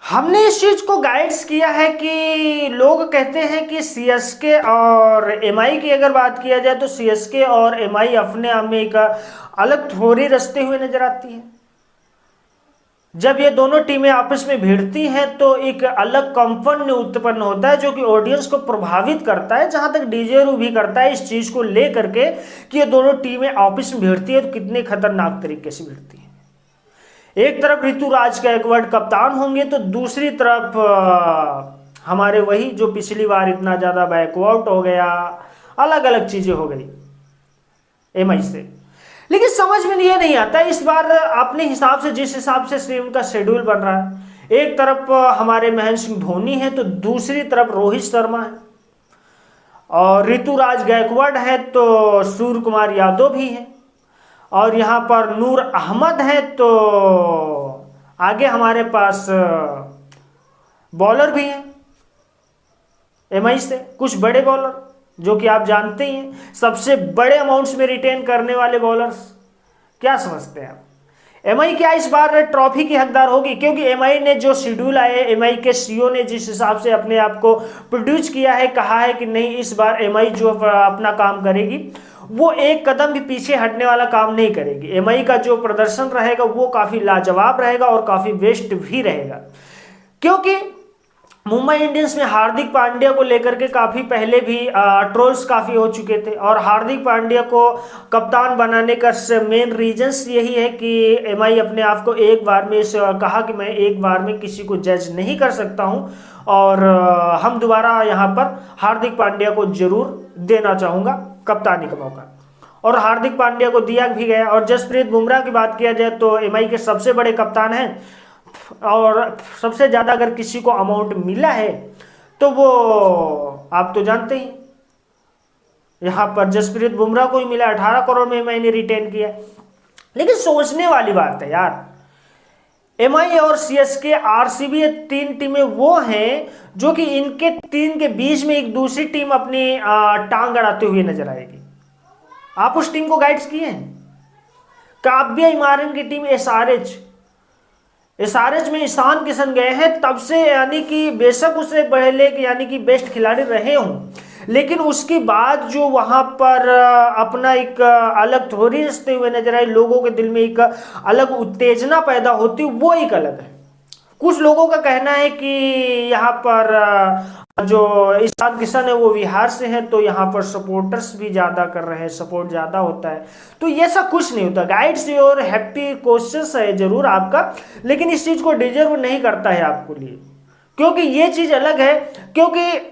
हमने इस चीज को गाइड्स किया है कि लोग कहते हैं कि सीएसके और एमआई की अगर बात किया जाए तो सीएसके और एमआई अपने आप में एक अलग थोड़ी रचते हुए नजर आती है। जब ये दोनों टीमें आपस में भिड़ती हैं तो एक अलग कंपन उत्पन्न होता है जो कि ऑडियंस को प्रभावित करता है, जहां तक डीजे भी करता है इस चीज को लेकर के कि ये दोनों टीमें आपस में भिड़ती है तो कितने खतरनाक तरीके से भिड़ती है। एक तरफ ऋतुराज गायकवाड़ कप्तान होंगे तो दूसरी तरफ हमारे वही जो पिछली बार इतना ज्यादा बैकआउट हो गया, अलग अलग चीजें हो गई एमआई से। लेकिन समझ में ये नहीं आता इस बार अपने हिसाब से, जिस हिसाब से स्ट्रीम का शेड्यूल बन रहा है, एक तरफ हमारे महेंद्र सिंह धोनी है तो दूसरी तरफ रोहित शर्मा है, और ऋतुराज गायकवाड़ है तो सूर्य कुमार यादव भी है, और यहां पर नूर अहमद है, तो आगे हमारे पास बॉलर भी हैं एमआई से, कुछ बड़े बॉलर जो कि आप जानते ही हैं सबसे बड़े अमाउंट्स में रिटेन करने वाले बॉलर्स। क्या समझते हैं आप, एमआई क्या इस बार ट्रॉफी की हकदार होगी? क्योंकि एमआई ने जो शेड्यूल आए, एमआई के सीईओ ने जिस हिसाब से अपने आप को प्रोड्यूस किया है, कहा है कि नहीं इस बार एमआई जो अपना काम करेगी वो एक कदम भी पीछे हटने वाला काम नहीं करेगी। एमआई का जो प्रदर्शन रहेगा वो काफी लाजवाब रहेगा और काफी बेस्ट भी रहेगा, क्योंकि मुंबई इंडियंस में हार्दिक पांड्या को लेकर के काफी पहले भी ट्रोल्स काफी हो चुके थे, और हार्दिक पांड्या को कप्तान बनाने का मेन रीजंस यही है कि एमआई अपने आप को एक बार में कहा कि मैं एक बार में किसी को जज नहीं कर सकता हूं, और हम दोबारा यहां पर हार्दिक पांड्या को जरूर देना चाहूंगा कप्तानी का मौका, और हार्दिक पांड्या को दिया भी गया। और जसप्रीत बुमराह की बात किया जाए तो एमआई के सबसे बड़े कप्तान हैं, और सबसे ज्यादा अगर किसी को अमाउंट मिला है तो वो आप तो जानते ही, यहां पर जसप्रीत बुमराह को ही मिला, 18 करोड़ में एमआई ने रिटेन किया। लेकिन सोचने वाली बात है यार, एमआई और सीएसके आरसीबी ये तीन टीमें वो हैं जो कि इनके तीन के बीच में एक दूसरी टीम अपनी टांग अड़ाते हुए नजर आएगी। आप उस टीम को गाइड्स किए हैं? काव्या इमारन की टीम एसआरएच में ईशान किशन गए हैं तब से, यानी कि बेशक उससे पहले यानी कि बेस्ट खिलाड़ी रहे हों, लेकिन उसके बाद जो वहां पर अपना एक अलग थोड़ी रचते हुए नजर आए, लोगों के दिल में एक अलग उत्तेजना पैदा होती, वो एक अलग है। कुछ लोगों का कहना है कि यहाँ पर जो ईशान किशन है वो बिहार से है, तो यहाँ पर सपोर्टर्स भी ज्यादा कर रहे हैं, सपोर्ट ज्यादा होता है, तो ये सब कुछ नहीं होता। गाइड्स और हैप्पी क्वेश्चन है जरूर आपका, लेकिन इस चीज को डिजर्व नहीं करता है आपको लिए, क्योंकि ये चीज अलग है। क्योंकि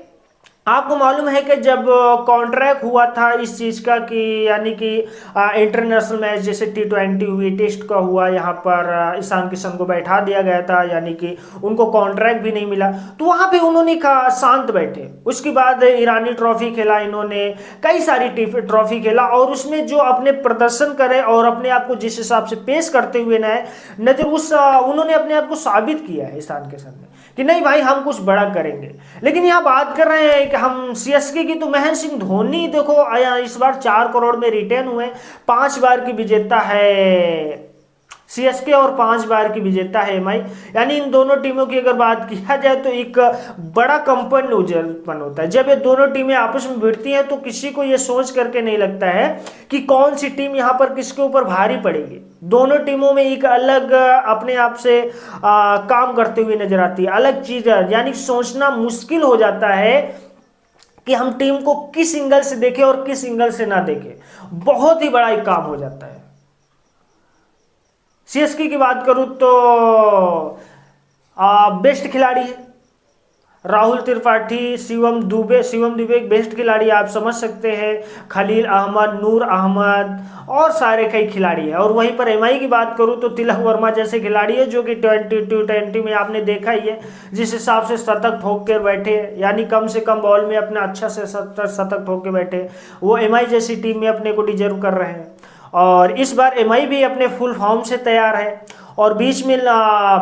आपको मालूम है कि जब कॉन्ट्रैक्ट हुआ था इस चीज का कि यानी कि इंटरनेशनल मैच जैसे T20 हुई, टेस्ट का हुआ, यहाँ पर ईशान किशन को बैठा दिया गया था, यानी कि उनको कॉन्ट्रैक्ट भी नहीं मिला, तो वहां पे उन्होंने कहा शांत बैठे। उसके बाद ईरानी ट्रॉफी खेला, इन्होंने कई सारी ट्रॉफी खेला, और उसमें जो अपने प्रदर्शन करे और अपने आप को जिस हिसाब से पेश करते हुए नजर उन्होंने अपने आप को साबित किया है ईशान किशन ने कि नहीं भाई हम कुछ बड़ा करेंगे। लेकिन यहाँ बात कर रहे हैं कि हम सीएसके की, तो महेंद्र सिंह धोनी देखो इस बार 4 करोड़ में रिटेन हुए, 5 बार की विजेता है सीएसके और 5 बार की विजेता है एमआई, यानी इन दोनों टीमों की अगर बात किया जाए तो एक बड़ा कंपन उत्पन्न होता है। जब ये दोनों टीमें आपस में भिड़ती हैं तो किसी को ये सोच करके नहीं लगता है कि कौन सी टीम यहाँ पर किसके ऊपर भारी पड़ेगी। दोनों टीमों में एक अलग अपने आप से काम करते हुए नजर आती है, अलग चीज है, यानी सोचना मुश्किल हो जाता है कि हम टीम को किस एंगल से देखें और किस एंगल से ना देखें, बहुत ही बड़ा एक काम हो जाता है। सीएसके की बात करूं तो बेस्ट खिलाड़ी है राहुल त्रिपाठी, शिवम दुबे एक बेस्ट खिलाड़ी आप समझ सकते हैं, खलील अहमद, नूर अहमद और सारे कई खिलाड़ी हैं। और वहीं पर एमआई की बात करूं तो तिलक वर्मा जैसे खिलाड़ी है जो कि T20 में आपने देखा ही है, जिस हिसाब से शतक ठोक कर बैठे, यानी कम से कम बॉल में अपना अच्छा से शतक ठोक के बैठे, वो एमआई जैसी टीम में अपने को डिजर्व कर रहे हैं। और इस बार एमआई भी अपने फुल फॉर्म से तैयार है, और बीच में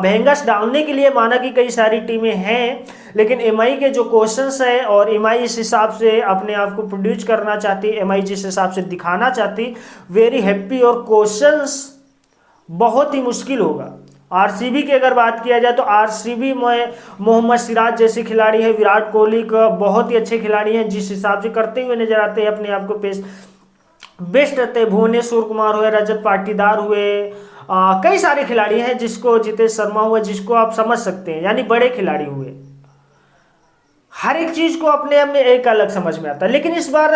भेंगस डालने के लिए माना कि कई सारी टीमें हैं, लेकिन एमआई के जो क्वेश्चंस है और एमआई इस हिसाब से अपने आप को प्रोड्यूस करना चाहती, एमआई जिस हिसाब से दिखाना चाहती, वेरी हैप्पी, और क्वेश्चंस बहुत ही मुश्किल होगा। आरसीबी की अगर बात किया जाए तो आरसीबी में मोहम्मद सिराज जैसे खिलाड़ी है, विराट कोहली का बहुत ही अच्छे खिलाड़ी हैं, जिस हिसाब से करते हुए नजर आते हैं अपने आप को पेश बेस्ट रहते हैं। भुवनेश्वर कुमार हुए, रजत पाटीदार हुए, कई सारे खिलाड़ी हैं, जिसको जितेश शर्मा हुआ, जिसको आप समझ सकते हैं, यानी बड़े खिलाड़ी हुए। हर एक चीज को अपने आप में एक अलग समझ में आता है। लेकिन इस बार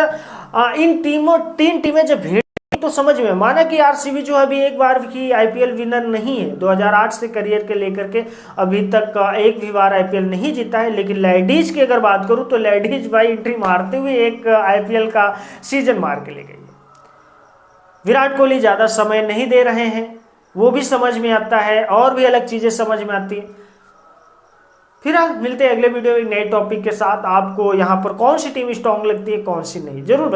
इन तीन टीमें जब भिड़ी तो समझ में माना कि आरसीबी जो अभी एक बार की आईपीएल विनर नहीं है, 2008 से करियर के लेकर के अभी तक एक भी बार आईपीएल नहीं जीता है। लेकिन लेडीज की अगर बात करूं तो लेडीज भाई एंट्री मारते हुए एक आईपीएल का सीजन मार के ले गई है। विराट कोहली ज्यादा समय नहीं दे रहे हैं, वो भी समझ में आता है, और भी अलग चीजें समझ में आती है। फिलहाल मिलते हैं अगले वीडियो में एक नए टॉपिक के साथ। आपको यहाँ पर कौन सी टीम स्ट्रॉन्ग लगती है, कौन सी नहीं, जरूर